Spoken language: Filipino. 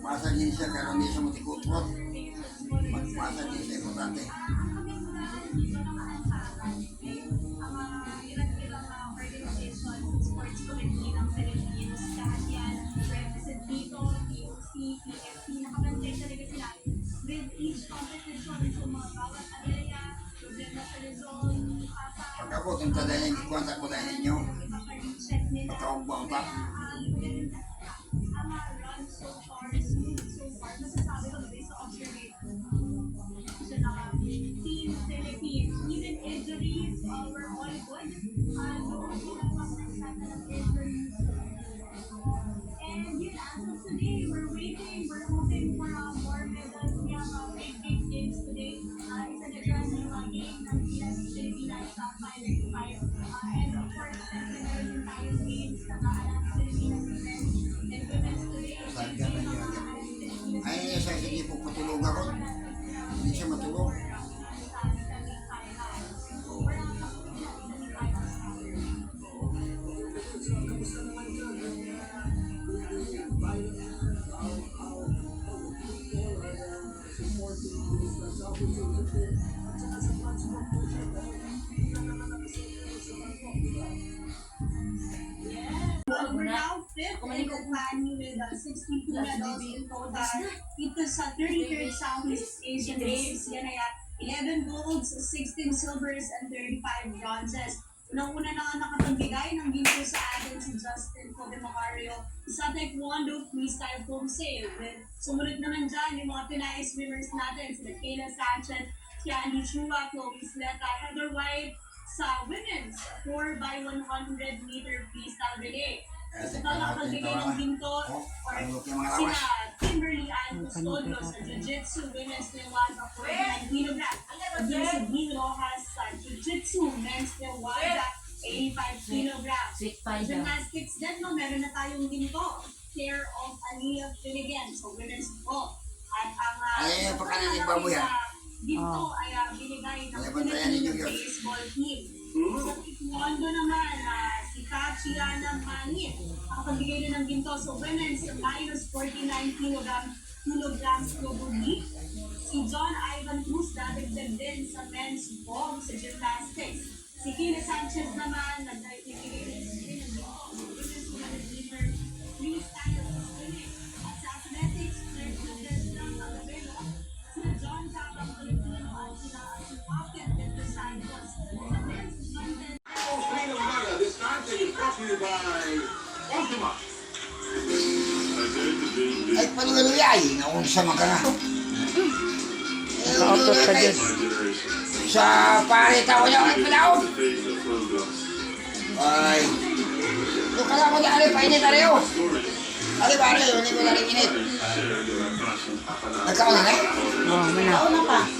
Masa din siya, pero hindi siya matikot-kot. Masa din siya, importante. Pagkabot, yung tadaya yung ikwanta ko dahil ninyo. Patawag ba ang tap? Ay, siya, sige po matulog ako. Hindi siya matulog. We're now fifth in the planning with 16 medals in total. Ito sa 33rd Southeast Asian Games. Yan ay 11 golds, 16 silvers, and 35 bronzes. Unang-una na nga nakapagbigay ng ginto sa atin si Justin Codemacario sa Taekwondo Freestyle Foam Sale. Sumunod naman dyan yung mga Pinay swimmers natin, sila Kayla Sanchez, Kiani Chua, Chloe Sleta, Heather White sa women's 4x100 meter freestyle relay. Sa nakapagbigay ng ginto or sina Kimberly Ann Custodio sa Jiu-Jitsu women's Newaza 49 kg. At si Dean Rojas sa Jiu-Jitsu men's Newaza 85 kg. Gymnastics din, no, meron na tayong ginto. Care of Aliyah Finnegan sa women's pro. At ang ginto ay binigay ng Philippine baseball team. Sa Taekwondo naman, si Tachiana Manit, nakapagbigay na ng ginto sa women's minus 49 kilograms global heat. Si John Ivan Cruz dadagdag din sa men's bomb sa gymnastics. Si Kayla Sanchez naman, nagbigay din ng ginto sa women's 100 meter freestyle swimming. At sa athletics, Claire Cortez ng Alavero, si John Capang Filipino at sila si Pocket Victor Santos. Sa men's 110 This time taken brought to you by Ultima. Ay, paluluyay. Naunsa man ka na. Nakaupos ka dyan. Sa pare tao niya, ay palaon. Ay. Yung kala ko na ari, painit na rin. Ari ba rin, hindi ko na rin init. Nagkaon na eh? Oo, muna.